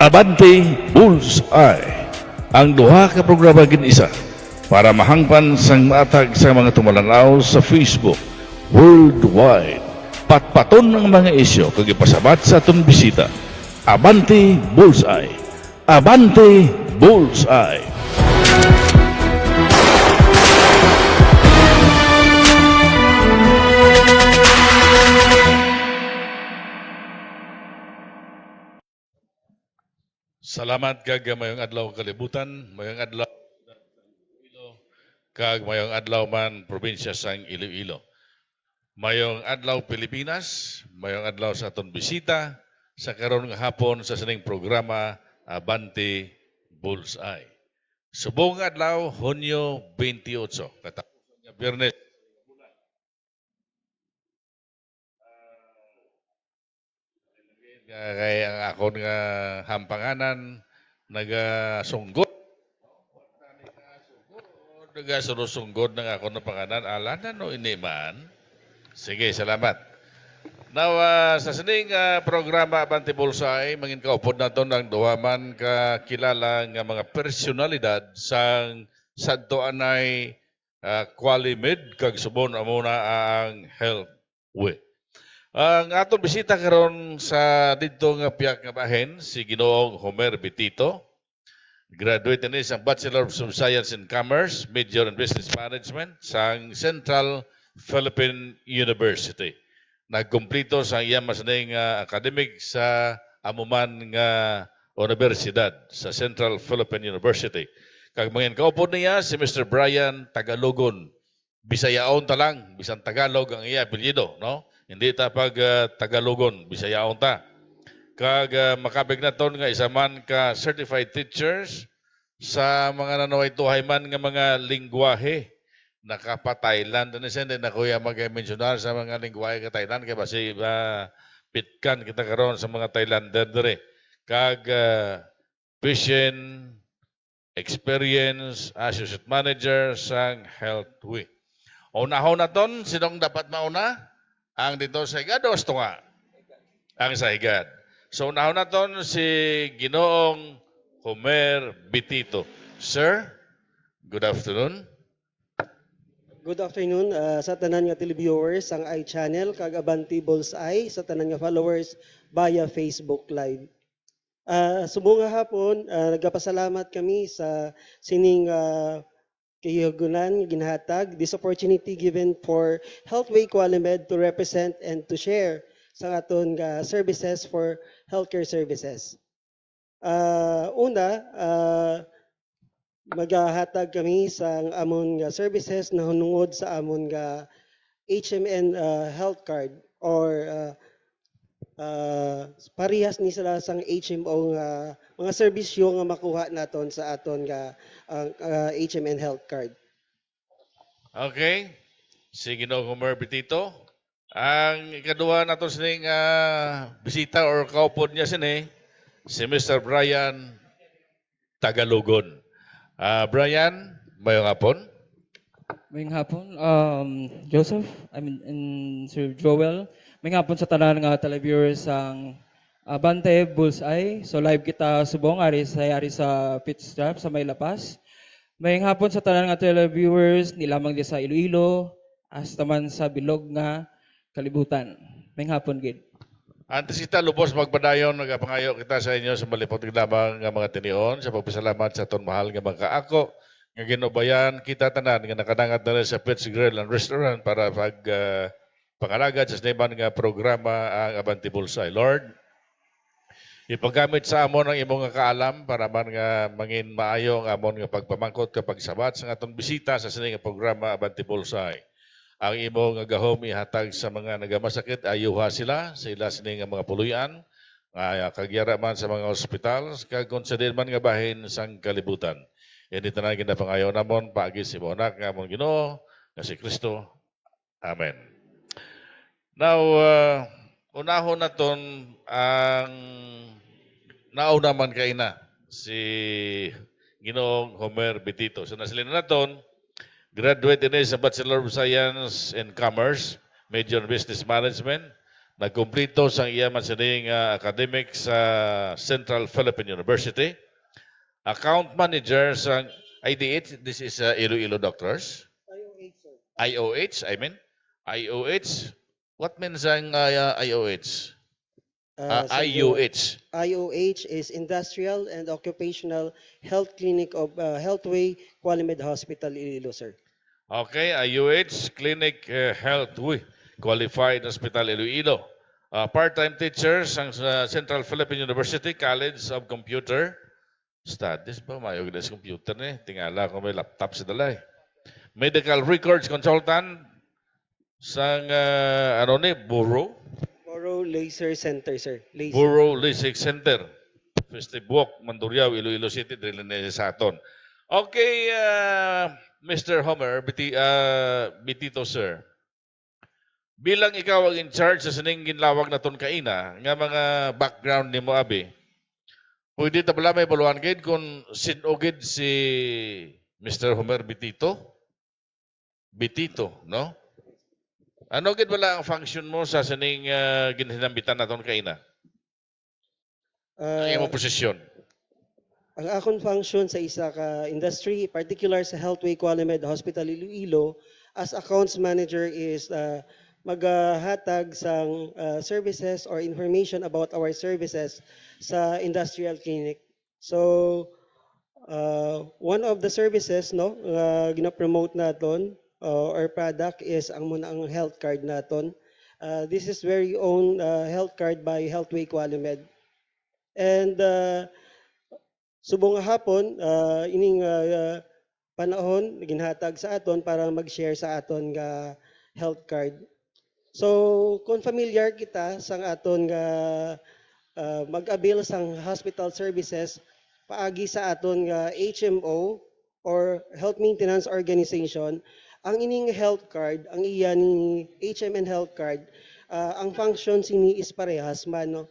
Abante Bullseye. Ang duha ka programa gin-isa para mahangpan sang matag sa mga tumalanaw sa Facebook worldwide. Patpaton ng mga isyo kag ipasabat sa atong bisita. Abante Bullseye. Abante Bullseye. Salamat kag mayong adlaw kalibutan, mayong adlaw kag mayong adlaw man probinsya sang Iloilo. Mayong adlaw Pilipinas, mayong adlaw sa aton bisita sa karon nga hapon sa sining programa Abante Bullseye. Subong nga adlaw Hunyo 28, katapos nga Biyernes. Kay ang akon nga hampanganan nagasunggot nagasurusunggot ng ako ng panganan ala na no ini man. Sige, salamat. Now, sa sining programa Abante Bullseye, mangin kaupod na ito ng duwaman kakilala nga mga personalidad sang sadtoanay Qualimed kag subon amuna ang Health Way. Ang atong bisita karon sa didto nga piyak nga bahin si Ginoong Homer Betito. Graduate ni sa Bachelor of Science in Commerce, Major in Business Management sa Central Philippine University. Nagkumplito sa iyang masaning academic sa amuman nga universidad sa Central Philippine University. Kag mangin kaupod niya si Mr. Brian Tagalogon. Bisayaon ta lang, bisan Tagalog ang iya apelyido, no? Hindi ta pag Tagalogon, Bisayaon ta. Kag makabig na ton nga isa man ka certified teachers sa mga nanaway tuhay man nga mga lingwahe. Nakapa-Thailand na siya, hindi na kuya mag-mentionar sa mga lingwahe ka Thailand kaya basi pitkan kita karon sa mga Thailander dere. Kag vision, experience, associate manager sang Health Week. Unahon na ton, sinong dapat mauna? Ang dito sa higad o nga? Ang sa higad. So, unahon na ton si Ginoong Homer Betito. Sir, good afternoon. Good afternoon sa tanan nga televiewers ang iChannel kag Abante Bullseye sa tanan nga followers via Facebook Live. Subong nga hapon, nagapasalamat kami sa sining kahiugunan ginhatag this opportunity given for Healthway Qualimed to represent and to share sa aton nga services for healthcare services. Maghahatag kami sa amon nga services na hunungod sa amon nga HMN health card or parehas ni sila sang HMO nga mga serbisyo nga makuha naton sa aton nga HMN health card. Okay. Si Ginoong Homer Betito. Ang ikaduha nato sining bisita or kaupod niya sini, si Mr. Brian Tagalogon. Brian, mayong hapon. Mayong hapon, Joseph, Sir Joel. Mayong hapon sa tanan nga televiewers ang Abante Bullseye. So live kita subong ari sa pit stop sa May Lapas. Mayong hapon sa tanan nga televiewers ni lamang di sa Iloilo hasta man sa bilog nga kalibutan. Mayong hapon gid. Antes kita lubos magpadayon, nagapangayo kita sa inyo sa malipot lamang nga mga tinion sa pagpasalamat sa aton mahal nga mga kaako nga ginubayan kita tanan nga nakadangat na sa Pits Grill and Restaurant para pangalagad sa siniban nga programa ang Abante Bullseye. Lord, ipagamit sa amon ang imong nga kaalam para man nga mangin maayo ang amon nga pagpamangkot kapag sabat sa atong bisita sa sining nga programa Abante Bullseye. Ang imo nga gahom ihatag sa mga nagamasakit ayuha sila sa ila sining nga mga puluyan kagyara man sa mga ospital kag kun sa man nga bahin sang kalibutan. Ini tanan ginapangayo namon paagi si Monak nga amon Ginoo nga si Kristo. Amen. Now unahon naton ang nauna man kay na si Ginoong Homer Betito. So nasilin naton graduate din sa Bachelor of Science in Commerce, Major in Business Management, Nagkumplito sa iya man sining academic sa Central Philippine University. Account manager sa IDH, this is Iloilo Doctors. IOH, I mean. IOH. What means ang IOH? IUH. IOH is Industrial and Occupational Health Clinic of Healthway Qualimed Hospital, Iloilo, sir. Okay, IUH Clinic Healthway Qualified Hospital Iloilo. Part-time teachers ang sa Central Philippine University College of Computer Studies ba? Mayog na sa computer ni. Tingala ko may laptop sa dalay. Medical Records Consultant sang Bureau. Oro Laser Center, sir. Laser. Bureau Leasing Center. Festive Walk, Mandurriao, Iloilo City, dili na sa aton. Okay, Mr. Homer, Bitito, sir. Bilang ikaw ang in charge sa sining ginlawag na ton kaina, nga mga background ni mo, abi, pwede tabla may baluan gid kung sinugid si Mr. Homer Bitito? Bitito, no? Ano gid wala ang function mo sa sining ginhinambitan naton kaina? Ang imong posisyon. Ang akong function sa isa ka industry, particular sa Healthway Qualimed Hospital Iloilo, as accounts manager is maghatag sang services or information about our services sa industrial clinic. So, one of the services no gina-promote naton or product is ang muna ang health card naton. This is very own health card by Healthway Qualimed. And subong nga hapon, ining panahon, ginhatag sa aton para mag-share sa aton nga health card. So, kung familiar kita sa aton nga mag-avail sang hospital services, paagi sa aton nga HMO or Health Maintenance Organization, ang ining health card, ang iya ni HMN health card, ang function sini is parehas man, no?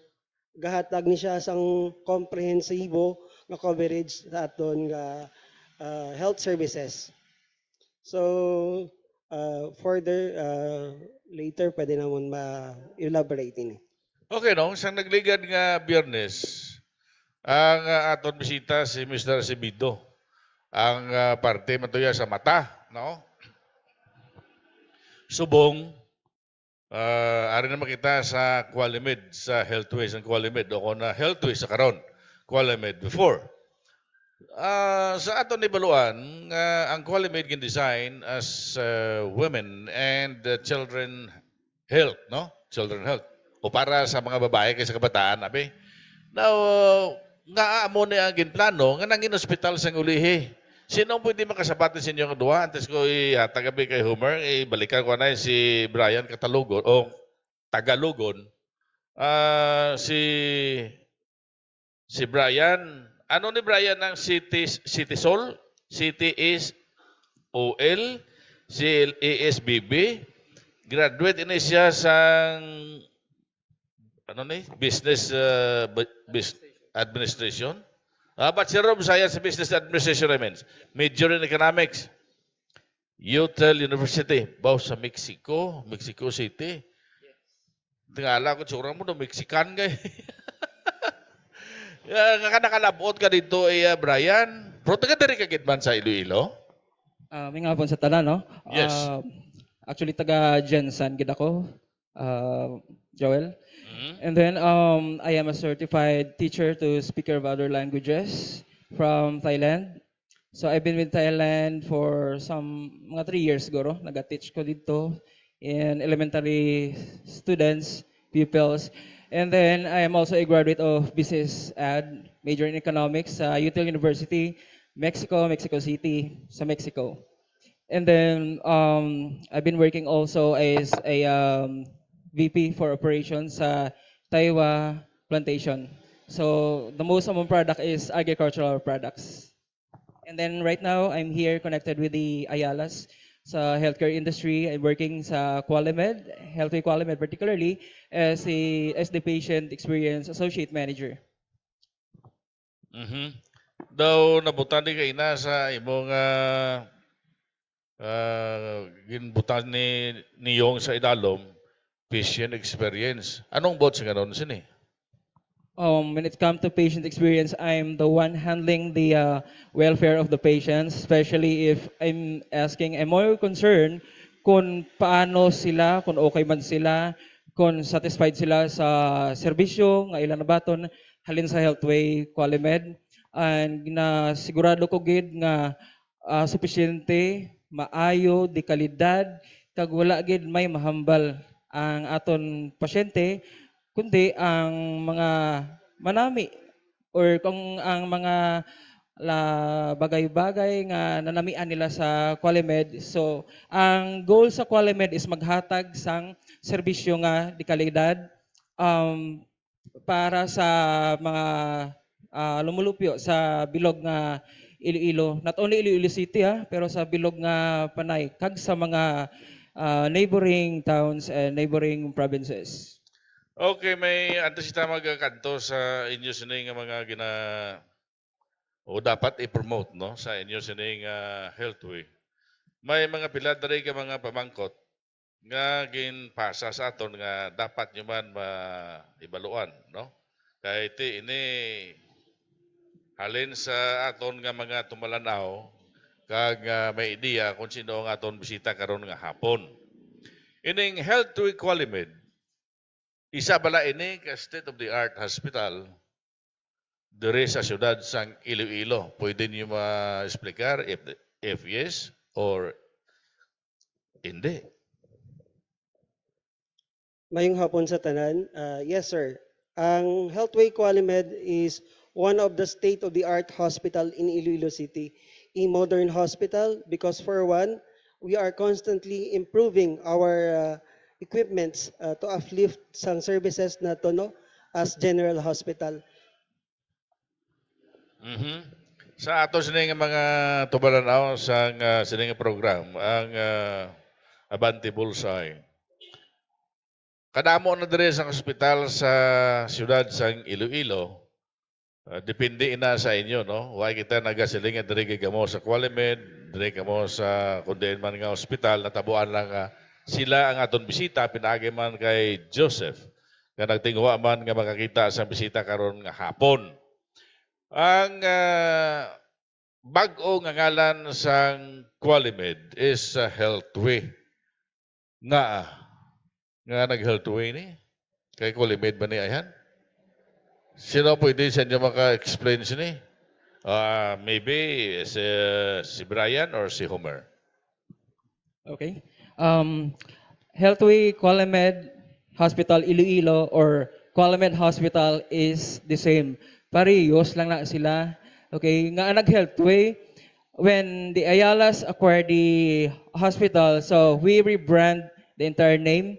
Gahatag ni siya sang komprehensibo nga coverage sa aton nga health services. So, further, later pwede namon ma-elaborate ini. Okay, no? Sang nagligad nga Biyernes, ang aton bisita si Mr. Sibido. Ang parte matuya sa mata, no? Subong, ari na makita sa Qualimed, sa Healthway sa Qualimed, o na Healthway sa karon, Qualimed before. Sa aton ni baluan, ang Qualimed gin design as women and children health, no? Children health. O para sa mga babae kaysa kabataan, abi. Now, nga amo ni ang ginplano, nga nangin ospital sa ulihi. Sino pwede makasabati sa inyong duha? Antes ko tagabi kay Homer, balikan ko na si Brian Catalugon, o Tagalugon. Si Brian, ano ni Brian ng City Sol? City is OL, CLASBB. Graduate ini siya sa Business Administration. Bachelor of Science in Business Administration, I mean. Major in Economics. UTEL University. Baw sa Mexico City. Tingala ko, tsura mo na Mexican kay. Nakalabot ka dito, Brian. Pero taga dari ka gitman sa Iloilo? May nga po sa tanan, no? Yes. Actually, taga Jensen, gid ako, Joel. Mhm. And then, I am a certified teacher to speaker of other languages from Thailand. So, I've been with Thailand for mga 3 years siguro. Nag-teach ko dito in elementary students, pupils. And then, I am also a graduate of Business Ad, major in economics sa UTEL University, Mexico City, sa Mexico. And then, I've been working also as a VP for operations sa Taiwa Plantation. So the most common product is agricultural products. And then right now, I'm here connected with the Ayalas sa healthcare industry. I'm working sa Qualimed, Healthway Qualimed particularly, as the Patient Experience Associate Manager. Mhm. Daw nabutan di kay na sa imong ginbutan ni Niyong sa idalom patient experience. Anong bot sa ganon sini? When it comes to patient experience, I'm the one handling the welfare of the patients, especially if I'm more concerned kung paano sila, kung okay man sila, kung satisfied sila sa serbisyo, nga ilan na baton, halin sa Healthway Qualimed, and na sigurado ko gid nga supisyente, maayo, di kalidad, kag wala gid may mahambal ang aton pasyente, kundi ang mga manami or kung ang mga bagay-bagay nga nanamian nila sa Qualimed. So, ang goal sa Qualimed is maghatag sang serbisyo nga di kalidad um, para sa mga lumulupyo sa bilog nga Iloilo. Not only Iloilo City pero sa bilog nga Panay kag sa mga neighboring towns and neighboring provinces. Okay, may antasita magkanto sa inyo sining nga mga o dapat i-promote no sa inyo sining Healthway. May mga pila diri ka mga pamangkot nga ginpasa sa aton nga dapat nyo man maibaluan no. Kay ti ini halin sa aton nga mga tumalanaw kag may ideya kung sino ang aton bisita karon nga hapon. Ining Healthway Qualimed, isa bala ini ka state-of-the-art hospital diri sa syudad sang Iloilo. Pwede niyo ma-explicar if yes or hindi. Mayong hapon sa tanan. Yes, sir. Ang Healthway Qualimed is one of the state-of-the-art hospital in Iloilo City, a modern hospital because for one, we are constantly improving our equipments to uplift sang services na tono as general hospital. Mhm. Sa ato sining nga mga tubalanaw sa sining nga program ang Abante Bullseye. Kadamo na diri sa ospital sa siyudad sang Iloilo. Depende ina sa inyo no. Why kita nagasilingan diri kay kamo sa Qualimed, diri kamo sa kundiin man nga ospital natabuan lang sila ang aton bisita pinaagi man kay Joseph nga nagtingwa man nga makakita sa bisita karon nga hapon. Ang bag-o nga ngalan sang Qualimed is Healthway. Nga nag-Healthway ni? Kay Qualimed ba ni ayan? Sino pwede sa inyo maka-explain sini? Maybe si Brian or si Homer. Okay. Healthway Qualimed Hospital Iloilo or Qualimed Hospital is the same. Parehas lang na sila. Okay, nga nag-Healthway, when the Ayalas acquired the hospital, so we rebrand the entire name.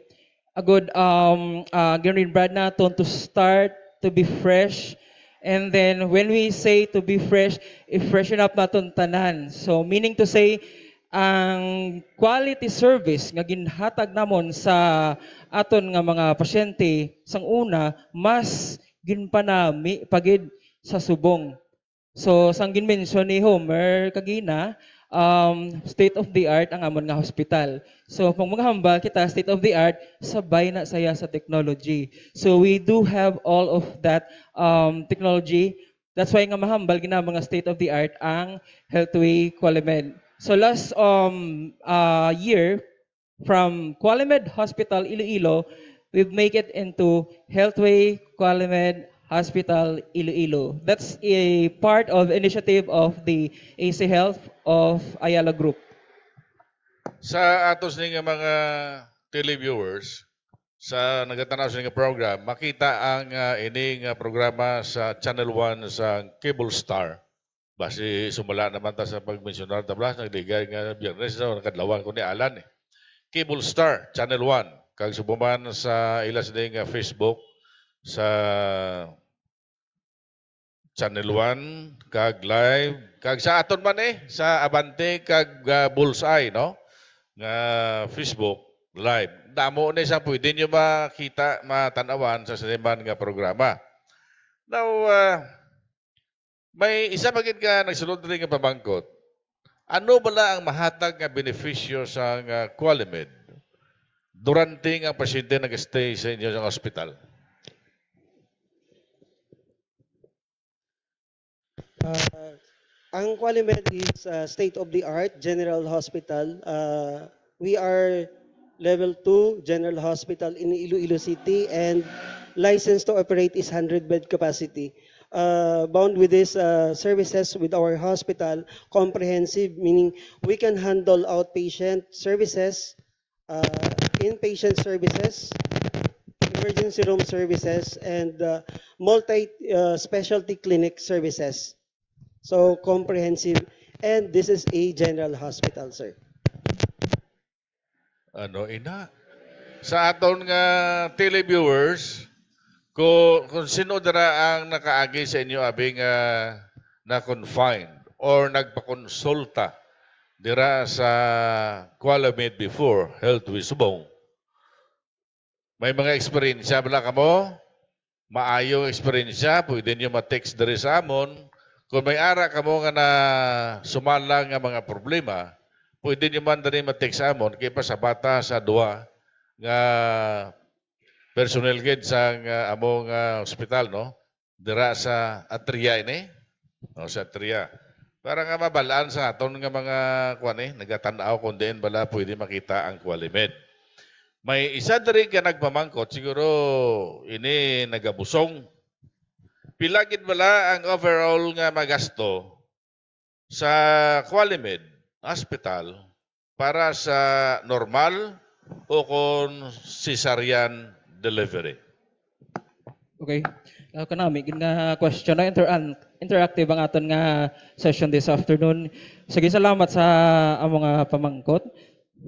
A good rebrand natin to start to be fresh. And then when we say to be fresh, i-freshen up natin tanan. So meaning to say, ang quality service nga ginhatag namon sa aton nga mga pasyente sang una mas ginpanami pagid sa subong. So sang ginmention ni Homer kagina, state of the art ang amon nga hospital. So pag mga hambal kita state of the art sabay na saya sa technology. So we do have all of that technology. That's why nga mahambal gina mga state of the art ang Healthway Qualimed. So last year from Qualimed Hospital Iloilo, we've make it into Healthway Qualimed Hospital Iloilo. That's a part of initiative of the AC Health of Ayala Group. Sa atos ning mga televiewers sa nagatanaw sa nga program, makita ang ining programa sa Channel 1 sa Cable Star. Basi sumala naman ta sa pagmensionar tablas nagligay nga Biyernes sa nakadlawan ko ni Alan eh. Cable Star Channel 1 kag subuman sa ilas ning Facebook sa Channel 1 kag live kag sa aton man sa Abante kag Bullseye no nga Facebook live. Damo ni sa pwede nyo makita matanawan sa siniman nga programa. Now may isa magid ka nagsulod rin nga pamangkot. Ano bala ang mahatag nga benepisyo sa Qualimed durante ang pasyente nag-stay sa inyo sa hospital? Ang Qualimed is state-of-the-art general hospital. We are level 2 general hospital in Iloilo City and licensed to operate is 100-bed capacity. Bound with these services with our hospital, comprehensive, meaning we can handle outpatient services, inpatient services, emergency room services, and multi-specialty clinic services. So comprehensive, and this is a general hospital, sir. Ano ina? Sa aton nga televiewers, kung sino dara ang nakaagi sa inyo abing na-confined or nagpakonsulta dira sa Qualamed before Health with Subong, may mga eksperyensya bala kamo? Maayong eksperyensya, pwede nyo ma-text diri sa amon. Kung may ara kamo nga na sumalang nga mga problema, pwede nyo man diri ma-text sa amon kay pa sa bata sa duwa nga personnel gid sa among ospital, no? Dira sa Atria ini. No, sa Atria. Para nga mabalaan sa aton nga mga kuan nagatanaw kung diin bala pwede makita ang Qualimed. May isa diri ka nagpamangkot, siguro ini nagabusong. Pila gid bala ang overall nga magasto sa Qualimed Hospital para sa normal o kung cesarean delivery? Okay. Kanami, nga question na interactive ang aton nga session this afternoon. Sige, salamat sa among nga pamangkot.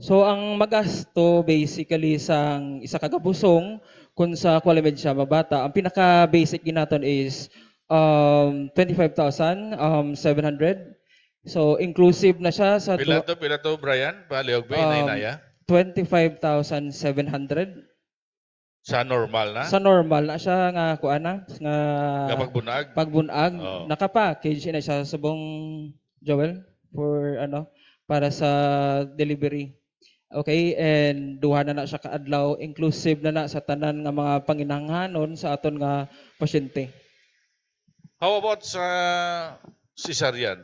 So, ang magasto basically sang isa kagabusong kung sa Qualimed siya mabata, ang pinaka-basic ginaton is 25,700. So, inclusive na siya sa Pila to, Brian? Paliog ba, inaya? 25,700. Sa normal na? Sa normal na siya nga kuana nga Kapag bunag? pagbunag, Oo. naka-package na siya subong Joel for para sa delivery. Okay, and duha na siya kaadlaw, inclusive na sa tanan nga mga panginahanglanon sa aton nga pasyente. How about sa cesarean?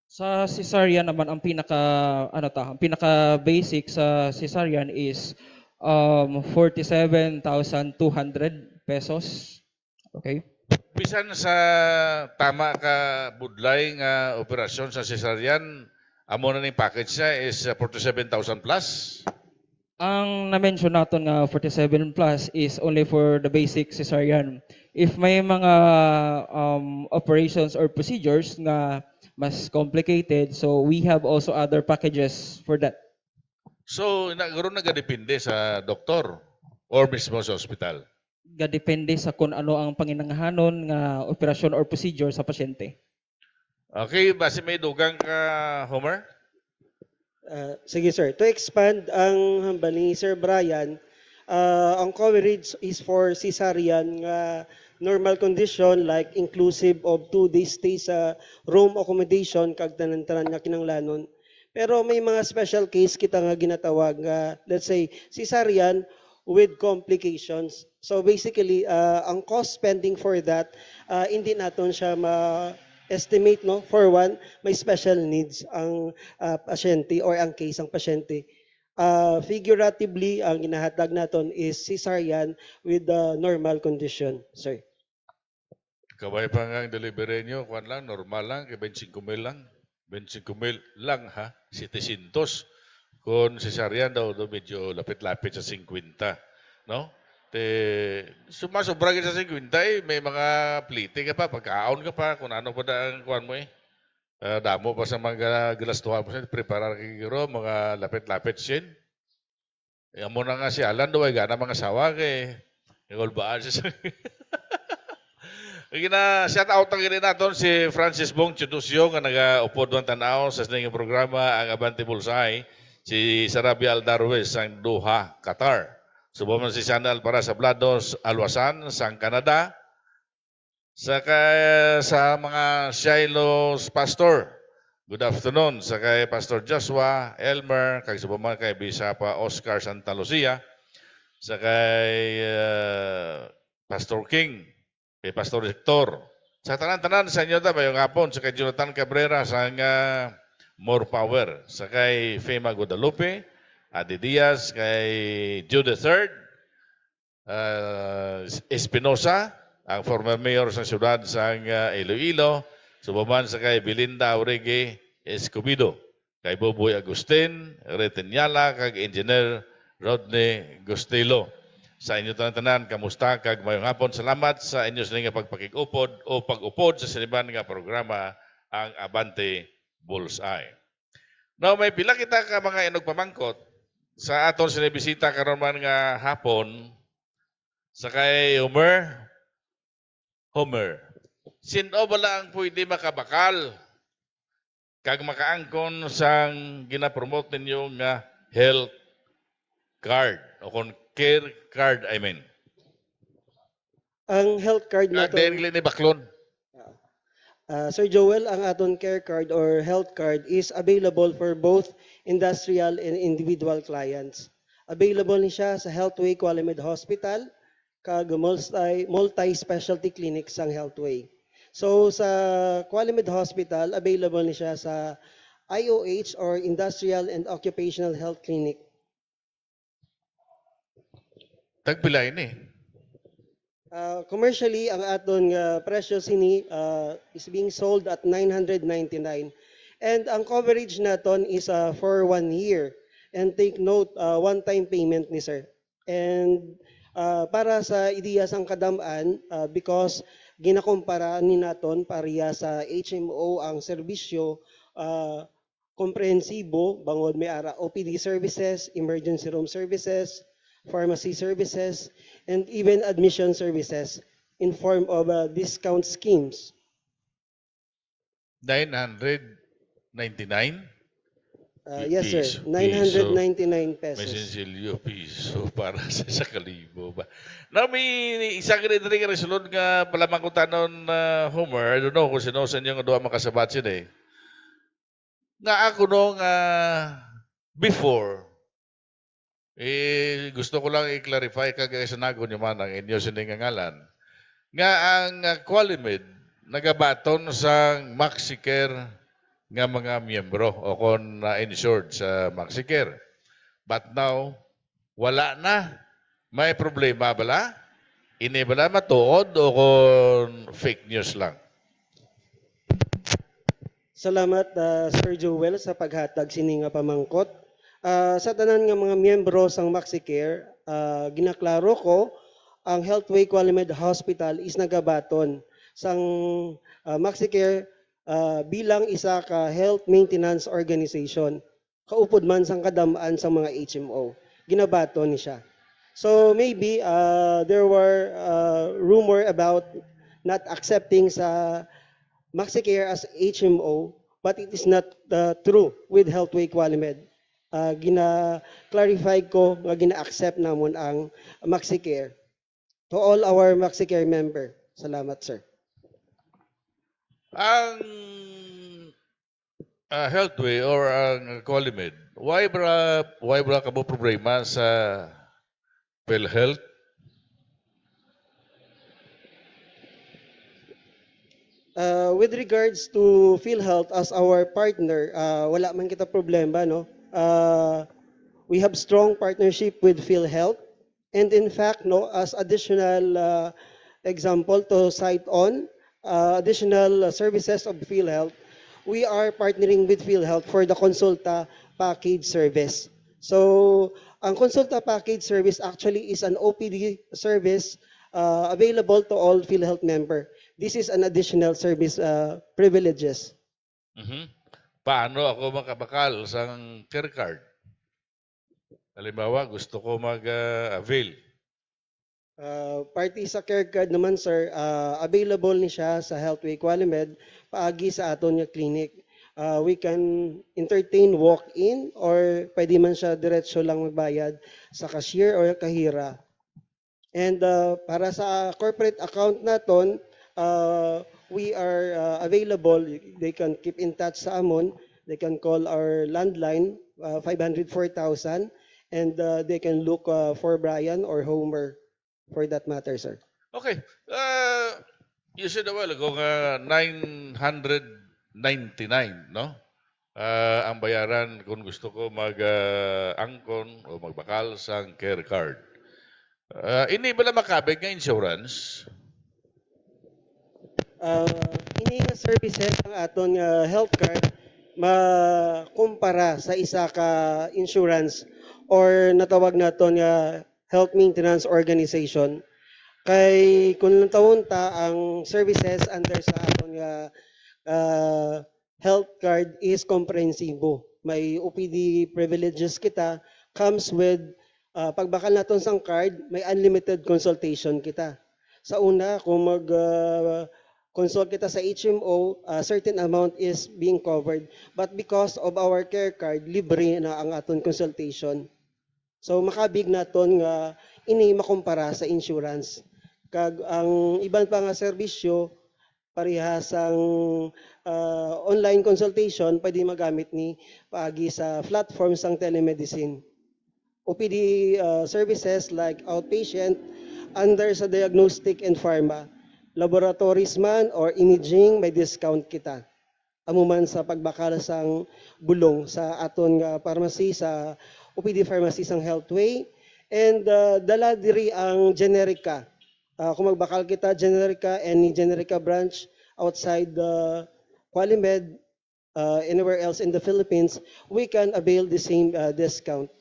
Sa cesarean naman ang ang pinaka basic sa cesarean is 47,200 pesos. Okay? Bisan sa tama ka budlay nga operasyon sa cesarean, amo na ning package niya is 47,000 plus. Ang na-mention natin nga 47 plus is only for the basic cesarean. If may mga operations or procedures nga mas complicated, so we have also other packages for that. So, guro nagadepende sa doktor or mismo sa ospital. Depende sa kung ano ang panginahanglanon nga operasyon or procedure sa pasyente. Okay, base may dugang ka, Homer? Sige, sir. To expand ang hambal ni Sir Brian, ang coverage is for cesarean normal condition like inclusive of 2 days stay sa room accommodation kag tanan-tanan nga kinanglanon. Pero may mga special case kita nga ginatawag let's say cesarean with complications. So basically, ang cost spending for that, hindi naton siya estimate, no? For one, may special needs ang pasyente or ang case ang pasyente. Figuratively, ang ginahatag naton is cesarean with the normal condition, sir. Kabay pa nga ang delivery nyo, kuwan lang, normal lang, kay 25,000 lang. 25,000 lang ha, 700. Kung cesarean daw, medyo lapit-lapit sa 50. No? Sumasobra ka sa 50, may mga plite ka pa, pagkaon ka pa, kung ano pa na ang kuwan mo damo pa sa mga galastuhan mo, preparar ka giro, mga lapit-lapit sin. Amo na nga si Alan, daw ay gana mga sawa kay nagulbaan siya. Shout out ang natin si Francis Bong Chudusyo nga nag-upod ng tanaw sa siniging programa ang Abante Bulsay, si Sarabi Aldarwes ang Doha, Qatar. Subuman si Sandal para sa Blados, Alwasan, sa Canada. Sa mga Shiloh's pastor Good afternoon sa kay Pastor Joshua, Elmer, kay subama kay Bisapa Oscar Santa Lucia, sa kay Pastor King, kay Pastor Hector. Sa tanan-tanan sa inyo ta bayong hapon sa kay Jonathan Cabrera sa More Power, sa kay Fema Guadalupe, Adi Diaz, kay Jude III, Espinosa, ang former mayor sa siyudad sa Iloilo, subaman sa kay Belinda Auregue Escobedo, kay Boboy Agustin, Reteniala, kag Engineer Rodney Gustilo. Sa inyo tanan, kamusta kag mayong hapon. Salamat sa inyo sa nga pagpakig-upod o pag-upod sa siniban nga programa ang Abante Bullseye. Now may pila kita ka mga inog pamangkot sa aton sinibisita karon man nga hapon sa kay Homer. Sino bala ang pwede makabakal kag makaangkon sang ginapromote ninyo nga health card o kon care card, I mean. Ang health card na to, Dahil ni baklon. Sir Joel, ang aton care card or health card is available for both industrial and individual clients. Available ni siya sa Healthway Qualimed Hospital, kag multi-specialty clinics ang Healthway. So sa Qualimed Hospital, available ni siya sa IOH or Industrial and Occupational Health Clinic. Tagpila ini. Commercially, ang aton presyo sini is being sold at 999. And ang coverage naton is for 1 year. And take note, one-time payment ni sir. And para sa ideya sang kadamaan, because ginakumpara ni naton pareha sa HMO ang serbisyo, komprehensibo, bangod may ara OPD services, emergency room services, pharmacy services, and even admission services in form of discount schemes. 999 Yes sir, Piso. 999 may pesos. sensilyo piso para sa kalibo ba. Now may isa ka rin nga resulod nga palamang ko tanon Homer, I don't know kung sino sa inyo nga doon makasabat siya Nga ako nung before, gusto ko lang i-clarify kagaya sa nagon yung man ang inyo siningangalan. Nga ang Qualimed nagabaton sa MaxiCare nga mga miyembro o kon insured sa MaxiCare. But now, wala na. May problema bala? Ini bala matuod o kon fake news lang? Salamat Sir Joel sa paghatag sini nga pamangkot. Sa tanan nga mga miyembro sang MaxiCare, ginaklaro ko ang Healthway Qualimed Hospital is nagabaton sang MaxiCare bilang isa ka health maintenance organization. Kaupod man sang kadamaan sa mga HMO. Ginabaton ni siya. So maybe there were rumor about not accepting sa MaxiCare as HMO, but it is not true with Healthway Qualimed. Gina-clarify ko nga gina-accept namon ang MaxiCare to all our MaxiCare member. Salamat sir. Ang Healthway or ang Qualimed, why bra ka mo problema sa PhilHealth? With regards to PhilHealth as our partner, wala man kita problema, no? We have strong partnership with PhilHealth, and in fact, no, as additional example to cite on, additional services of PhilHealth, we are partnering with PhilHealth for the Consulta package service. So, ang Consulta package service actually is an OPD service available to all PhilHealth member. This is an additional service privileges. Paano ako makabakal sa care card? Halimbawa, gusto ko mag-avail. Party sa care card naman sir, available ni siya sa Healthway Qualimed paagi sa aton nga clinic. We can entertain walk-in or pwede man siya diretso lang magbayad sa cashier or kahira. And para sa corporate account naton, we are available. They can keep in touch sa amon. They can call our landline 504,000 and they can look for Brian or Homer for that matter, sir. Okay. You said a while ago nga 999, no? Ang bayaran kung gusto ko mag-angkon o magbakal sa care card. Ini ba na makabig nga insurance? Ini nga services ang aton nga health card makumpara sa isa ka insurance or natawag naton nga health maintenance organization. Kay kung tawon ta ang services under sa aton nga health card is komprehensibo. May OPD privileges kita, comes with pagbakal naton sang card, may unlimited consultation kita. Sa una, kung consult kita sa HMO, a certain amount is being covered. But because of our care card, libre na ang aton consultation. So makabig naton nga ini makumpara sa insurance. Kag ang iban pa nga serbisyo parehas ang online consultation pwede magamit ni paagi sa platforms sang telemedicine. OPD services like outpatient under sa diagnostic and pharma, laboratories man or imaging may discount kita. Amuman sa pagbakal sang bulong sa aton nga pharmacy sa OPD pharmacy sang Healthway and dala diri ang generika. Kung magbakal kita generika, any generika branch outside the Qualimed, anywhere else in the Philippines, we can avail the same discount.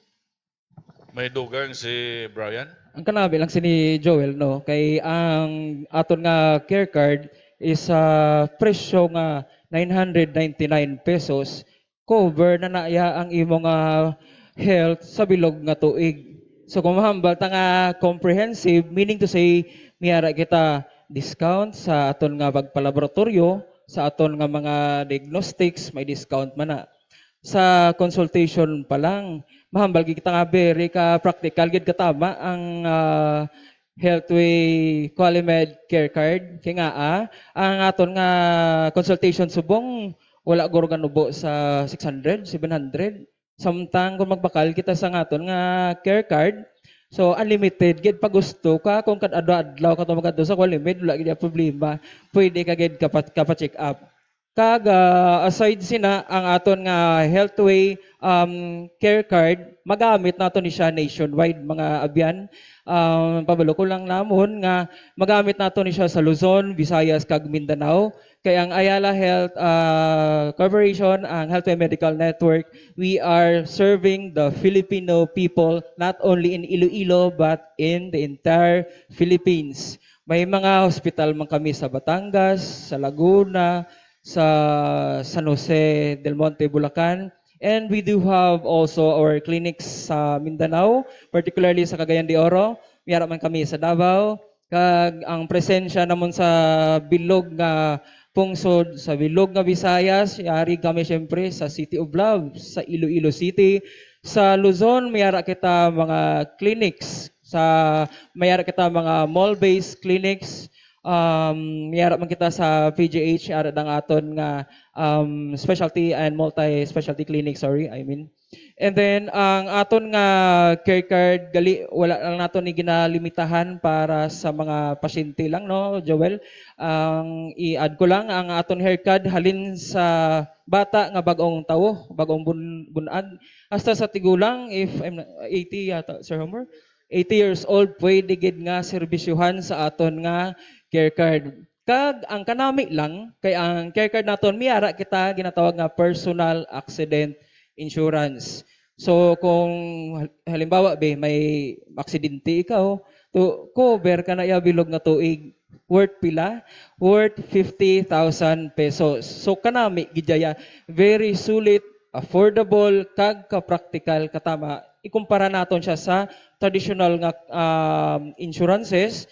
May dugang si Brian? Ang kanabi lang si ni Joel, no? Kay ang aton nga care card is presyo nga 999 pesos. Cover na naya ang imong health sa bilog nga tuig. So kung mahambal ta nga comprehensive, meaning to say, miyara kita discount sa aton nga pagpalaboratorio, sa aton nga mga diagnostics, may discount man na. Sa consultation pa lang, mahambal kita nga very ka practical gid katama ang Healthway Qualimed Care Card. Kaya nga ang aton nga consultation subong wala guro ganubo sa 600, 700. Samtang kung magbakal kita sa aton nga care card, so unlimited gid pag gusto ka kung kadadlaw ka to magadto sa Qualimed wala gid problema. Pwede ka gid check up. Kag aside sina ang aton nga Healthway care card, magamit nato ni siya nationwide mga abyan. Pabalo ko lang namon nga magamit nato ni siya sa Luzon, Visayas kag Mindanao. Kay ang Ayala Health Corporation, ang Healthway Medical Network, we are serving the Filipino people not only in Iloilo but in the entire Philippines. May mga hospital man kami sa Batangas, sa Laguna, sa San Jose del Monte, Bulacan. And we do have also our clinics sa Mindanao, particularly sa Cagayan de Oro. Miyara man kami sa Davao. Kag ang presensya namon sa bilog nga pungsod, sa bilog nga Visayas, yari kami syempre sa City of Love, sa Iloilo City. Sa Luzon, mayara kita mga clinics, mayara kita mga mall-based clinics. Mayara man kita sa PGH, ara dang aton nga specialty and multi-specialty clinic, And then ang aton nga care card wala lang naton ni ginalimitahan para sa mga pasyente lang, no, Joel. Ang i-add ko lang ang aton hair card halin sa bata nga bagong tawo, bagong bunad hasta sa tigulang if I'm 80 yata, Sir Homer. 80 years old pwede gid nga serbisyuhan sa aton nga care card. Kag ang kanami lang kay ang care card naton miyara kita ginatawag nga personal accident insurance. So kung halimbawa may aksidente ikaw, to cover ka na bilog nga tuig worth pila? Worth 50,000 pesos. So kanami gidya very sulit, affordable kag ka-practical katama. Ikumpara naton siya sa traditional nga insurances.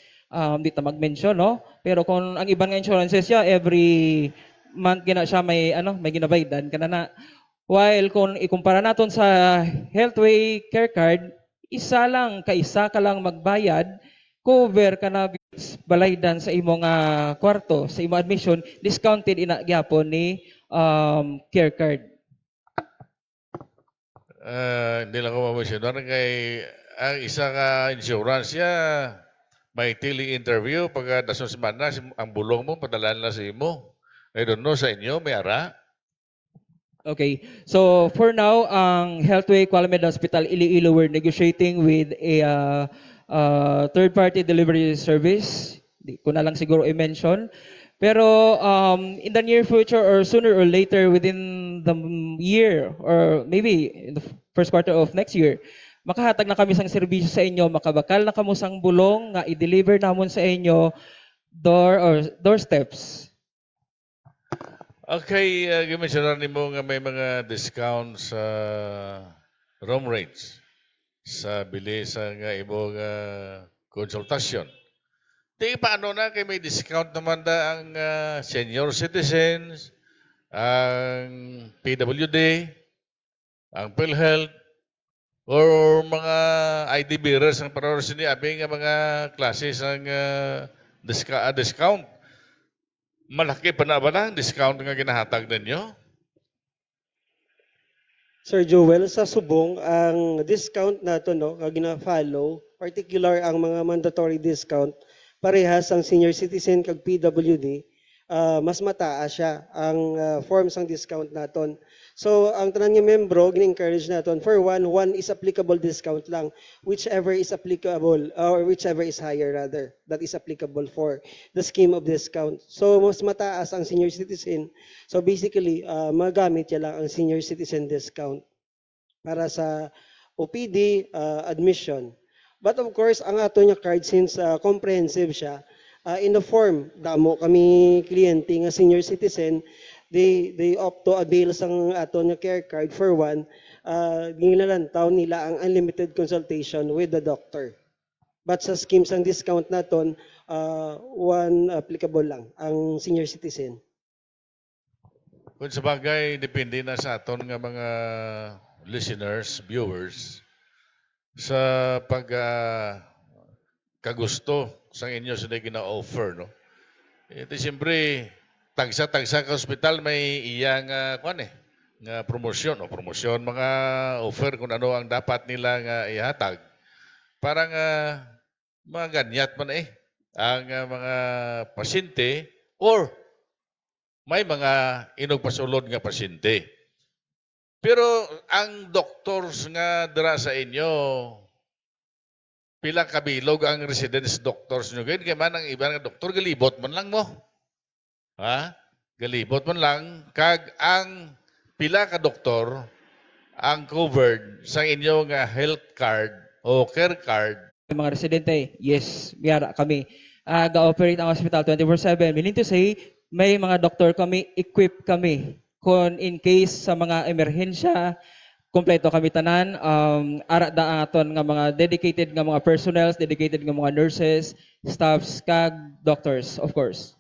Di ta mag-mention, no? Pero kung ang ibang nga insurances siya every month gina siya may ginabaydan kana na. While kung ikumpara naton sa Healthway Care Card, isa ka lang magbayad, cover ka na balaydan sa imong kwarto, sa imong admission, discounted ina gyapon ni care card. Hindi lang ko mamasyonan kay ang isa ka insurance ya may tele-interview pagka dason semana ang bulong mo padala na sa imo. I don't know sa inyo may ara. Okay. So for now, ang Healthway Qualmed Hospital Iloilo, we're negotiating with a third-party delivery service. Di ko na lang siguro i-mention. Pero in the near future or sooner or later within the year or maybe in the first quarter of next year, makahatag na kami sang serbisyo sa inyo, makabakal na kamo sang bulong nga i-deliver namon sa inyo doorsteps. Okay, gimensionan nimo nga may mga discounts sa room rates sa bili sa nga imong konsultasyon. Di paano na kay may discount naman da ang senior citizens, ang PWD, ang PhilHealth, or mga ID bearers ang parang sini abi nga mga classes ang discount. Malaki pa na ba na ang discount nga ginahatag ninyo? Sir Joel, sa subong, ang discount nato no, nga gina-follow, particular ang mga mandatory discount, parehas ang senior citizen kag PWD, mas mataas siya ang forms ng discount naton. So, ang tanan nga membro, gina-encourage naton, for one is applicable discount lang, whichever is applicable, or whichever is higher rather, that is applicable for the scheme of discount. So, mas mataas ang senior citizen. So, basically, magamit niya lang ang senior citizen discount para sa OPD admission. But of course, ang ato niya card, since comprehensive siya, in the form, damo kami kliyente nga senior citizen, they opt to avail sang ato niya care card for one, ginilantaw nila ang unlimited consultation with the doctor. But sa schemes ang discount naton, one applicable lang, ang senior citizen. Kung sa bagay, depende na sa aton nga mga listeners, viewers, sa pag kagusto sa inyo sa gina-offer, no? Ito siyempre, tagsa-tagsa ka hospital may iyang nga promosyon o promosyon mga offer kung ano ang dapat nila nga ihatag. Parang maganyat man ang mga pasyente or may mga inugpasulod nga pasyente. Pero ang doctors nga dira sa inyo, pila kabilog ang residence doctors nyo. Kaya man ang iba nga doktor, galibot man lang mo. Ha? Galibot man lang. Kag ang pila ka doktor ang covered sa inyo nga health card o care card. Mga residente, yes, biyara kami. Ga-operate ang hospital 24/7. Meaning to say, may mga doktor kami, equip kami. Kung in case sa mga emerhensya, kompleto kami tanan, ara da ang aton nga mga dedicated nga mga personnels, dedicated nga mga nurses, staffs, kag doctors, of course.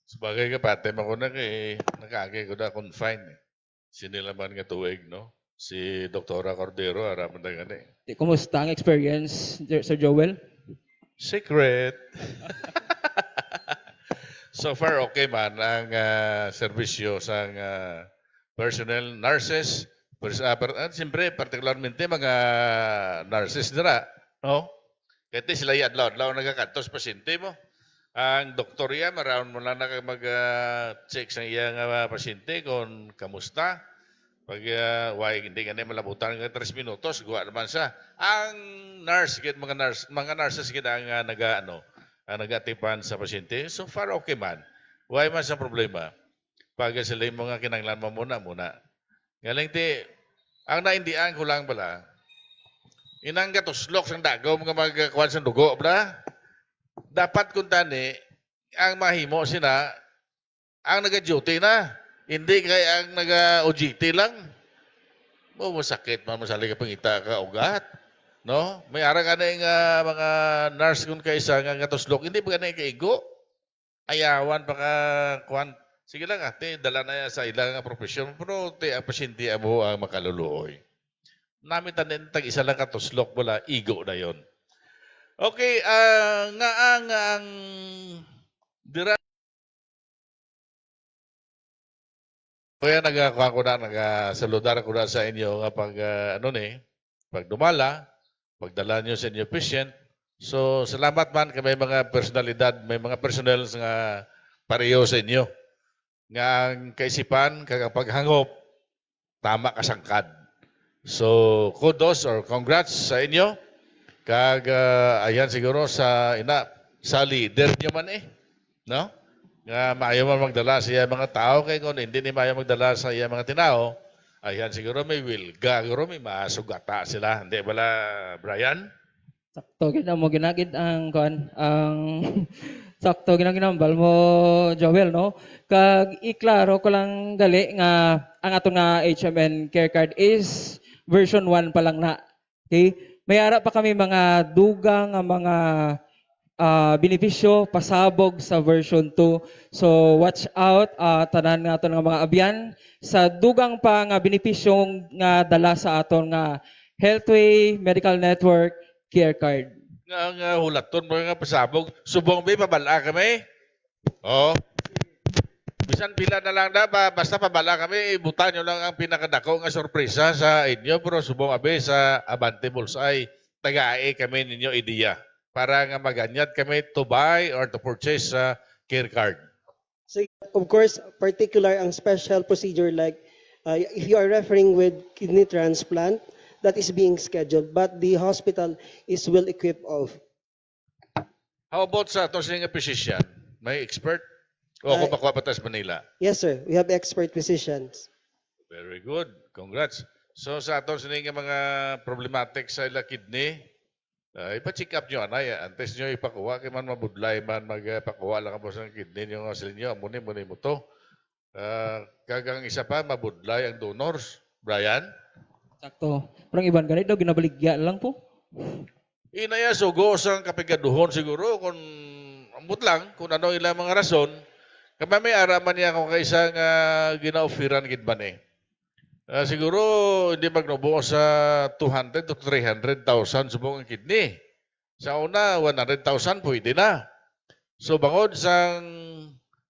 Sabagay ka pati mo ko na kay nakagay ko na confine. Sinilaman nga tuig, no? Si Doktora Cordero, araman na gani. Kumusta ang experience, Sir Joel? Secret. So far, okay man ang serbisyo sa personnel, nurses, siyempre, particularmente mga nurses nila, no? Kasi sila adlaw-adlaw nagkakantos pasyente mo. Ang doktor yan, maroon mo lang mag-check sa iyang pasyente kung kamusta. Pag hindi ka na malabutan ng 3 minutos, gawa naman siya. Ang nurse, mga nurses kita ang nag-atipan sa pasyente. So far, okay man. Why man sa problema? Pag sila yung mga kinanglan mo muna. Ngaling ang naindian ko lang pala, inang gatuslok sang dagaw mga magkakuan sa dugo, bla? Dapat kung tani, ang mahimo sila, ang nag-duty na. Hindi kaya ang nag-OGT lang. Masakit, masali ka pangita ka ugat. No? May ara ka na yung mga nurse kung kaisa nga gatuslok, hindi pa ka na kaigo. Ayawan pa ka kuan. Sige lang ate, dala na sa ilang profesyon. Pero ang pasyente mo ang makaluluoy. Namin tanin tag isa lang katuslok wala, igo na yon. Okay, nga ang dira kaya nagakuha ko na, nagasaludar ko na sa inyo nga pag, pag dumala, pagdala nyo sa inyo patient. So, salamat man kay may mga personalidad, may mga personnel nga pareho sa inyo. Nga ang kaisipan, kag ang paghangop, tama kasangkad. So, kudos or congrats sa inyo. Kag ayan siguro sa leader nyo man no? Nga maayo man magdala sa iya mga tao kay kung hindi ni maayo magdala sa iya mga tinao, ayan siguro may wilga, siguro may masugata sila. Hindi bala, Brian? Sakto gid mo ginagid ang kuan ang sakto ginambal mo Joel no. Kag iklaro ko lang gali nga ang ato nga HMN care card is version 1 pa lang na. Okay? May ara pa kami mga dugang nga mga benepisyo pasabog sa version 2. So watch out tanan nga aton nga mga abyan sa dugang pa nga benepisyo nga dala sa aton nga Healthway Medical Network Care Card. Nga hulaton mo nga pasabog. Subong ba pabala kami? Oh. Bisan pila na lang na ba, basta pabala kami, ibutan nyo lang ang pinakadako nga sorpresa sa inyo. Pero subong abe sa Abante Bullseye, taga-ae kami ninyo ideya. Para nga maganyad kami to buy or to purchase sa care card. So, of course, particular ang special procedure like if you are referring with kidney transplant, that is being scheduled, but the hospital is well equipped of. How about sa ato nga physician? May expert? O kung makuha pa tayo sa Manila? Yes, sir. We have expert physicians. Very good. Congrats. So sa ato nga mga problematic sa ila kidney, ipa-check up nyo, anay. Antes nyo ipakuha, kaya man mabudlay man, magpakuha lang mo sa kidney nyo, sa inyo, muni mo to. Kagang isa pa, mabudlay ang donors. Brian? Sakto. Parang iban ganito ginabaligya lang po. Inaya sugo sa kapigaduhon siguro kung ambot lang kung ano ilang mga rason. Kaya may araman niya kung kaisang gina-offeran gid ba ni. Siguro hindi magnubo sa 200 to 300,000 subong ang kidney. Sa una, 100,000 pwede na. So bangod sa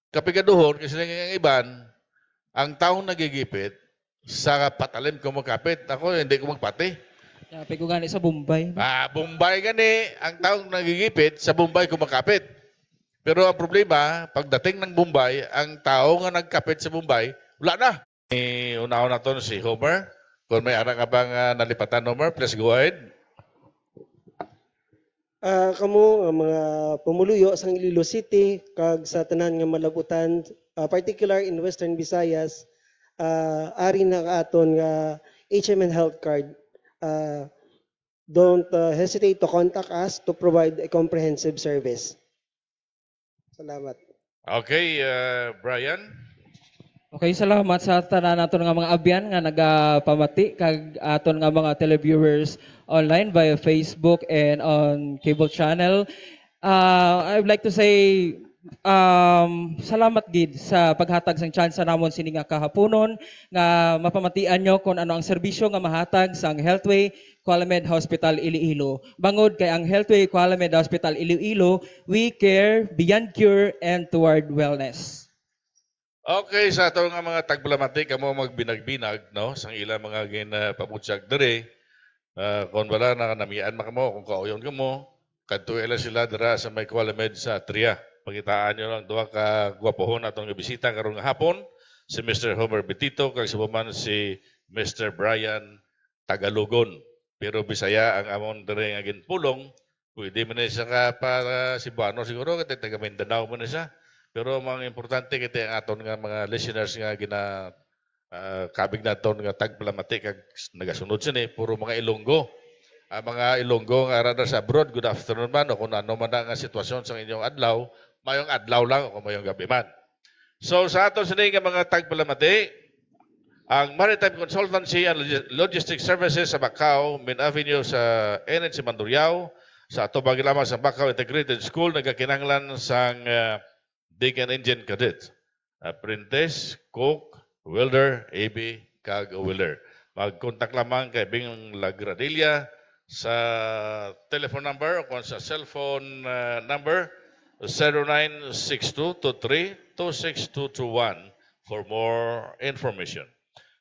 kapigaduhon, kasi lang ang iban, ang taong nagigipit, sa patalim ko magkapit, ako hindi ko magpati. Yapi ko gani sa Bombay. Bombay gani, ang taong nagigipit, sa Bombay ko magkapit. Pero ang problema, pagdating ng Bombay, ang tao nga nagkapit sa Bombay, wala na. Una-una to si Homer. Kung may anak ka bang nalipatan, Homer, please go ahead. Kamo ang mga pumuluyo sa Iloilo City kag sa tanan nga malabutan, particular in Western Visayas, ari na aton nga HMN Health Card. Don't hesitate to contact us to provide a comprehensive service. Salamat. Okay, Brian. Okay, salamat sa tanan naton nga mga abyan nga nagapamati kag aton nga mga televiewers online via Facebook and on cable channel. I would like to say salamat gid sa paghatag sang tsansa namon sini nga kahaponon nga mapamatian nyo kung ano ang serbisyo nga mahatag sang Healthway Qualamed Hospital Iloilo. Bangod kay ang Healthway Qualamed Hospital Iloilo, we care beyond cure and toward wellness. Okay, sa ato nga mga tagbalamati, kamo magbinag-binag, no? Sang ilang mga ginapamutsag dere. Kung wala na namian makamo, kung kauyon kamo, kadto ila sila dira sa may Qualamed sa Tria. Pagitaan nyo lang duha ka gwapohon atong bisita karong hapon, si Mr. Homer Betito, kag subuman si Mr. Brian Tagalugon. Pero Bisaya ang amon dere nga ginpulong, pwede man siya ka para Cebuano siguro, kasi taga Mindanao man siya. Pero mga importante kita ang aton nga mga listeners nga kabig naton nga tagpalamati kag nagasunod sini puro mga Ilonggo. Ang mga Ilonggo nga radar sa abroad, good afternoon man o kung ano man nga sitwasyon sa inyong adlaw, mayong adlaw lang o kung mayong gabi man. So sa aton sini nga mga tagpalamati, ang Maritime Consultancy and Logistics Services sa Bacau, Main Avenue sa NNC Mandurriao, sa ato lamang sa Bacau Integrated School, nagkakinanglan sang Deacon Engine Cadet. Apprentice, cook, welder, AB, kag welder. Mag-contact lamang kay Bing Lagradilla sa telephone number o kung sa cellphone number 096223-26221 for more information.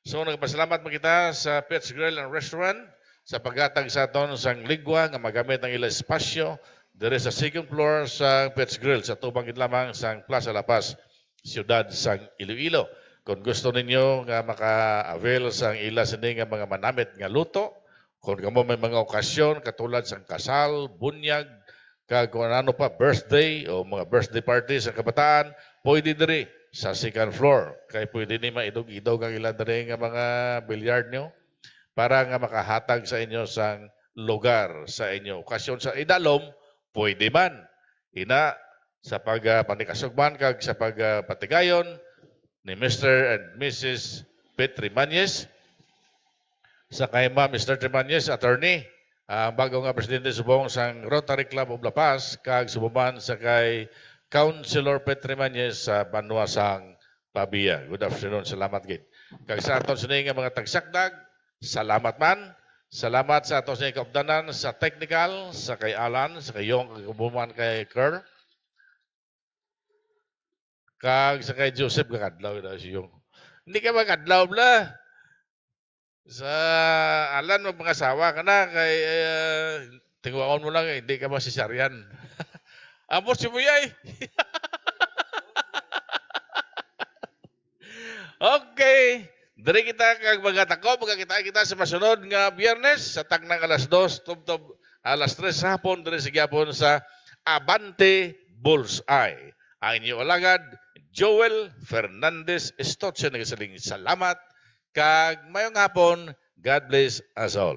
So nagpasalamat mo kita sa Pets Grill and Restaurant sa paghatag sa aton sang ligwa nga magamit ang ilang espasyo dire sa second floor sa Pets Grill sa tubang lamang sang Plaza La Paz, siyudad sang Iloilo. Kung gusto ninyo nga maka-avail sang ila sini nga mga manamit nga luto, kung kamo may mga okasyon katulad sang kasal, bunyag, kag kung ano pa, birthday o mga birthday party sa kabataan, pwede diri sa second floor. Kaya pwede ni maidog-idog ang ilan diri nga mga billiard nyo para nga makahatag sa inyo sang lugar sa inyo. Okasyon sa idalom, pwede man. Ina sa pagpanikasugban kag sa pagpatigayon ni Mr. and Mrs. Petri Mañez sa kay Mr. Trimañez, attorney, ang bago nga presidente subong sang Rotary Club of La Paz, kag subuman sa kay Councilor Petri Mañez sa Banwasang Pabia. Good afternoon, salamat gid. Kag sa aton sini nga mga tagsakdag, salamat man. Salamat sa aton sini kaupdanan sa technical, sa kay Alan, sa kay Yong, kag kay Kerr. Kag sa kay Joseph kakadlaw na si Yong. Hindi ka makadlaw bla. Sa Alan, mag-asawa ka na, kay tingwaon mo lang, hindi ka masisaryan. Amos si Buyay. Okay. Dari kita kag mga tako, magkakita sa masunod nga Biyernes, sa tagnang alas 2, tubtob alas 3 sa hapon, dari sa gyapon sa Abante Bullseye. Ang inyo alagad, Joel Fernandez Estotse, nagasaling salamat. Kag mayong hapon, God bless us all.